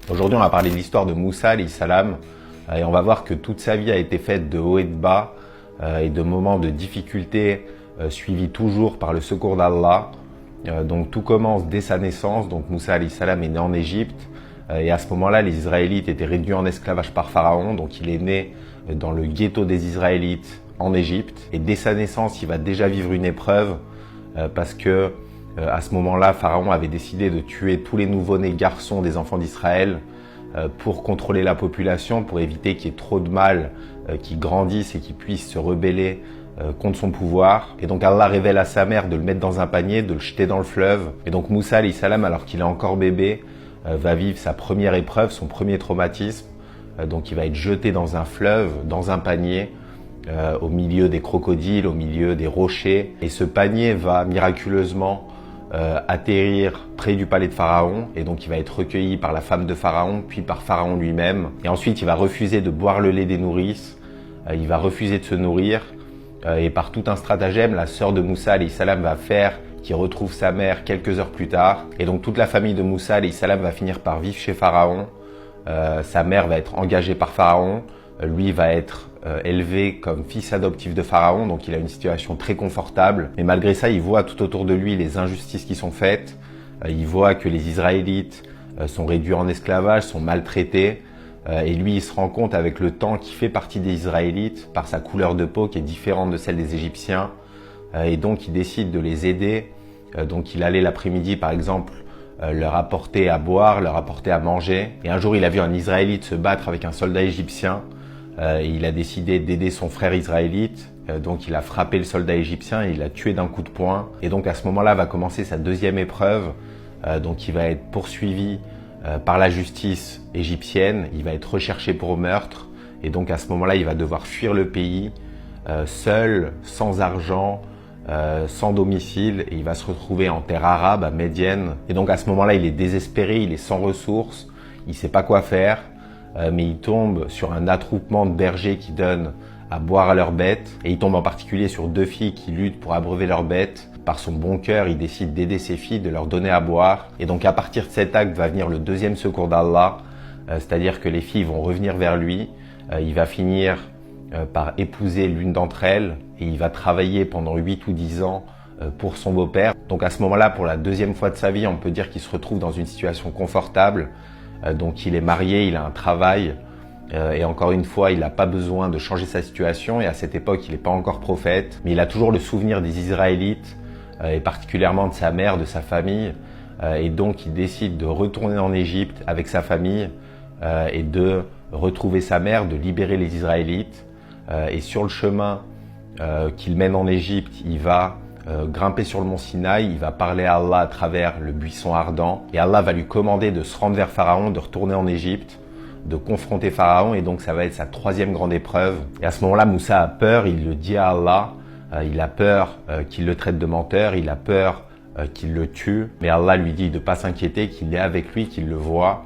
Aujourd'hui, on va parler de l'histoire de Moussa alayhi salam et on va voir que toute sa vie a été faite de hauts et de bas et de moments de difficulté suivis toujours par le secours d'Allah. Donc tout commence dès sa naissance. Donc Moussa alayhi salam est né en Égypte et à ce moment-là, les Israélites étaient réduits en esclavage par Pharaon. Donc il est né dans le ghetto des Israélites en Égypte et dès sa naissance, il va déjà vivre une épreuve parce que à ce moment-là, Pharaon avait décidé de tuer tous les nouveau-nés garçons des enfants d'Israël pour contrôler la population, pour éviter qu'il y ait trop de mâles qui grandissent et qui puissent se rebeller contre son pouvoir. Et donc Allah révèle à sa mère de le mettre dans un panier, de le jeter dans le fleuve. Et donc Moussa alayhi salam, alors qu'il est encore bébé, va vivre sa première épreuve, son premier traumatisme. Donc il va être jeté dans un fleuve, dans un panier, au milieu des crocodiles, au milieu des rochers. Et ce panier va miraculeusement atterrir près du palais de Pharaon et donc il va être recueilli par la femme de Pharaon puis par Pharaon lui-même et ensuite il va refuser de boire le lait des nourrices, il va refuser de se nourrir et par tout un stratagème la sœur de Moussa alayhi salam va faire qu'il retrouve sa mère quelques heures plus tard et donc toute la famille de Moussa alayhi salam va finir par vivre chez Pharaon. Sa mère va être engagée par Pharaon, lui va être élevé comme fils adoptif de Pharaon, donc il a une situation très confortable. Mais malgré ça, il voit tout autour de lui les injustices qui sont faites. Il voit que les Israélites sont réduits en esclavage, sont maltraités. Et lui, il se rend compte avec le temps qu'il fait partie des Israélites par sa couleur de peau qui est différente de celle des Égyptiens. Et donc, il décide de les aider. Donc, il allait l'après-midi, par exemple, leur apporter à boire, leur apporter à manger. Et un jour, il a vu un Israélite se battre avec un soldat égyptien. Il a décidé d'aider son frère israélite, donc il a frappé le soldat égyptien et il l'a tué d'un coup de poing. Et donc à ce moment-là va commencer sa deuxième épreuve, donc il va être poursuivi par la justice égyptienne, il va être recherché pour meurtre et donc à ce moment-là il va devoir fuir le pays, seul, sans argent, sans domicile et il va se retrouver en terre arabe, à Médiane. Et donc à ce moment-là il est désespéré, il est sans ressources, il ne sait pas quoi faire. Mais il tombe sur un attroupement de bergers qui donnent à boire à leurs bêtes et il tombe en particulier sur deux filles qui luttent pour abreuver leurs bêtes. Par son bon cœur, il décide d'aider ces filles, de leur donner à boire et donc à partir de cet acte va venir le deuxième secours d'Allah, c'est-à-dire que les filles vont revenir vers lui, il va finir par épouser l'une d'entre elles et il va travailler pendant 8 ou 10 ans pour son beau-père. Donc à ce moment-là, pour la deuxième fois de sa vie, on peut dire qu'il se retrouve dans une situation confortable. Donc il est marié, il a un travail et encore une fois, il n'a pas besoin de changer sa situation et à cette époque, il n'est pas encore prophète. Mais il a toujours le souvenir des Israélites et particulièrement de sa mère, de sa famille. Et donc il décide de retourner en Égypte avec sa famille et de retrouver sa mère, de libérer les Israélites. Et sur le chemin qu'il mène en Égypte, il va grimper sur le mont Sinaï, il va parler à Allah à travers le buisson ardent et Allah va lui commander de se rendre vers Pharaon, de retourner en Égypte, de confronter Pharaon et donc ça va être sa troisième grande épreuve. Et à ce moment-là, Moussa a peur, il le dit à Allah, il a peur qu'il le traite de menteur, il a peur qu'il le tue, mais Allah lui dit de ne pas s'inquiéter, qu'il est avec lui, qu'il le voit.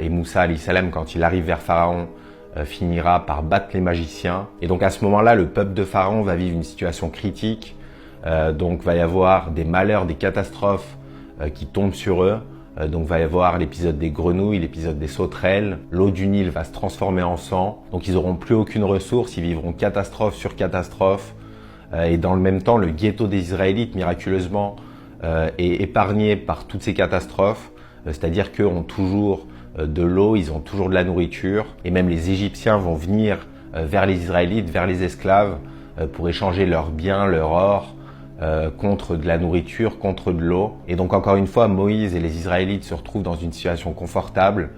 Et Moussa alayhi salam, quand il arrive vers Pharaon, finira par battre les magiciens. Et donc à ce moment-là, le peuple de Pharaon va vivre une situation critique. Donc va y avoir des malheurs, des catastrophes qui tombent sur eux. Donc va y avoir l'épisode des grenouilles, l'épisode des sauterelles. L'eau du Nil va se transformer en sang. Donc ils n'auront plus aucune ressource, ils vivront catastrophe sur catastrophe. Et dans le même temps, le ghetto des Israélites, miraculeusement, est épargné par toutes ces catastrophes. C'est-à-dire qu'eux ont toujours de l'eau, ils ont toujours de la nourriture. Et même les Égyptiens vont venir vers les Israélites, vers les esclaves, pour échanger leurs biens, leur or, contre de la nourriture, contre de l'eau. Et donc encore une fois, Moïse et les Israélites se retrouvent dans une situation confortable,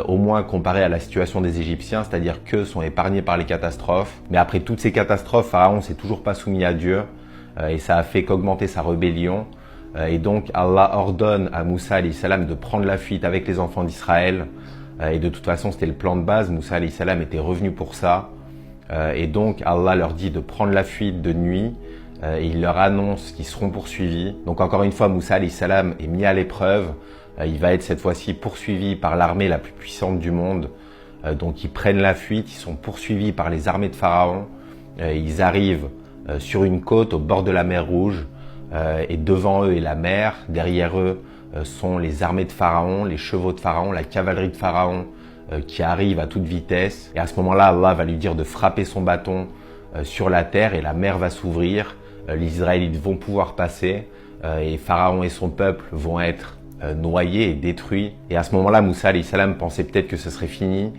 au moins comparée à la situation des Égyptiens, c'est-à-dire qu'eux sont épargnés par les catastrophes. Mais après toutes ces catastrophes, Pharaon s'est toujours pas soumis à Dieu et ça a fait qu'augmenter sa rébellion. Et donc Allah ordonne à Moussa alayhi salam de prendre la fuite avec les enfants d'Israël. Et de toute façon, c'était le plan de base. Moussa alayhi salam était revenu pour ça. Et donc Allah leur dit de prendre la fuite de nuit. Et il leur annonce qu'ils seront poursuivis. Donc encore une fois, Moussa alayhi salam est mis à l'épreuve. Il va être cette fois-ci poursuivi par l'armée la plus puissante du monde. Donc ils prennent la fuite, ils sont poursuivis par les armées de Pharaon. Ils arrivent sur une côte au bord de la mer Rouge. Et devant eux est la mer, derrière eux sont les armées de Pharaon, les chevaux de Pharaon, la cavalerie de Pharaon qui arrive à toute vitesse. Et à ce moment-là, Allah va lui dire de frapper son bâton sur la terre et la mer va s'ouvrir. Les Israélites vont pouvoir passer et Pharaon et son peuple vont être noyés et détruits. Et à ce moment-là, Moussa alayhi salam pensait peut-être que ce serait fini,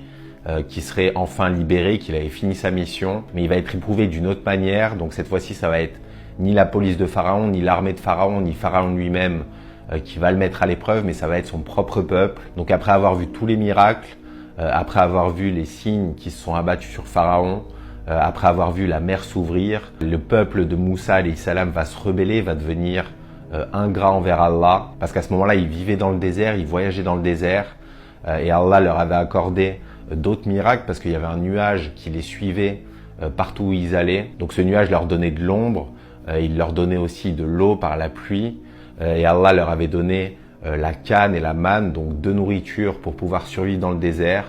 qu'il serait enfin libéré, qu'il avait fini sa mission. Mais il va être éprouvé d'une autre manière. Donc cette fois-ci, ça va être ni la police de Pharaon, ni l'armée de Pharaon, ni Pharaon lui-même qui va le mettre à l'épreuve, mais ça va être son propre peuple. Donc après avoir vu tous les miracles, après avoir vu les signes qui se sont abattus sur Pharaon, après avoir vu la mer s'ouvrir, le peuple de Moussa alayhi salam va se rebeller, va devenir ingrat envers Allah, parce qu'à ce moment-là, ils vivaient dans le désert, ils voyageaient dans le désert, et Allah leur avait accordé d'autres miracles, parce qu'il y avait un nuage qui les suivait partout où ils allaient. Donc ce nuage leur donnait de l'ombre, il leur donnait aussi de l'eau par la pluie, et Allah leur avait donné la canne et la manne, donc deux nourritures pour pouvoir survivre dans le désert.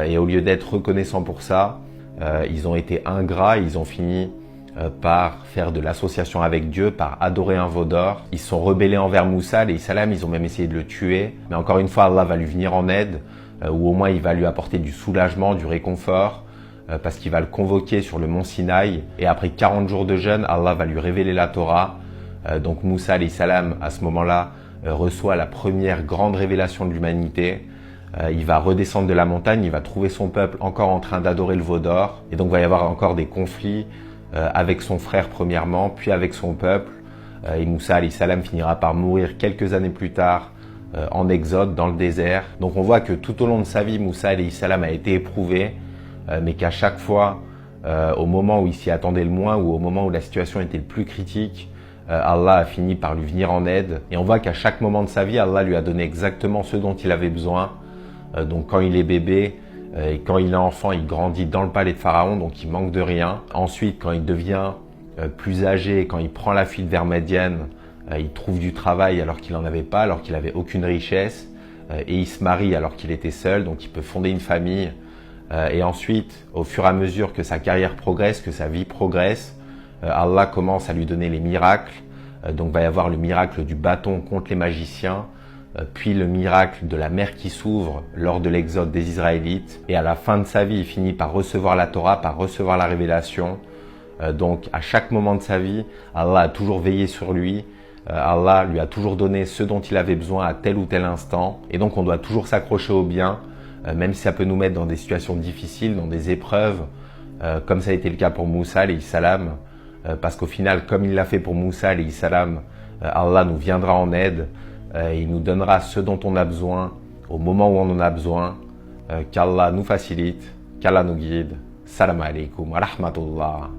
Et au lieu d'être reconnaissants pour ça, ils ont été ingrats, ils ont fini par faire de l'association avec Dieu, par adorer un veau d'or. Ils se sont rebellés envers Moussa alayhi salam, ils ont même essayé de le tuer. Mais encore une fois, Allah va lui venir en aide, ou au moins il va lui apporter du soulagement, du réconfort, parce qu'il va le convoquer sur le mont Sinaï. Et après 40 jours de jeûne, Allah va lui révéler la Torah. Donc Moussa alayhi salam, à ce moment-là, reçoit la première grande révélation de l'humanité. Il va redescendre de la montagne, il va trouver son peuple encore en train d'adorer le veau d'or. Et donc il va y avoir encore des conflits avec son frère premièrement, puis avec son peuple. Et Moussa alayhi salam finira par mourir quelques années plus tard en exode dans le désert. Donc on voit que tout au long de sa vie, Moussa alayhi salam a été éprouvé, mais qu'à chaque fois, au moment où il s'y attendait le moins ou au moment où la situation était le plus critique, Allah a fini par lui venir en aide. Et on voit qu'à chaque moment de sa vie, Allah lui a donné exactement ce dont il avait besoin. Donc quand il est bébé et quand il est enfant, il grandit dans le palais de Pharaon, donc il manque de rien. Ensuite, quand il devient plus âgé, quand il prend la fuite vers Médiane, il trouve du travail alors qu'il n'en avait pas, alors qu'il n'avait aucune richesse. Et il se marie alors qu'il était seul, donc il peut fonder une famille. Et ensuite, au fur et à mesure que sa carrière progresse, que sa vie progresse, Allah commence à lui donner les miracles. Donc il va y avoir le miracle du bâton contre les magiciens, puis le miracle de la mer qui s'ouvre lors de l'exode des Israélites. Et à la fin de sa vie, il finit par recevoir la Torah, par recevoir la révélation. Donc à chaque moment de sa vie, Allah a toujours veillé sur lui. Allah lui a toujours donné ce dont il avait besoin à tel ou tel instant. Et donc on doit toujours s'accrocher au bien, même si ça peut nous mettre dans des situations difficiles, dans des épreuves, comme ça a été le cas pour Moussa alayhi salam. Parce qu'au final, comme il l'a fait pour Moussa alayhi salam, Allah nous viendra en aide. Il nous donnera ce dont on a besoin au moment où on en a besoin. Qu'Allah nous facilite, qu'Allah nous guide. Salam alaikum wa rahmatullah.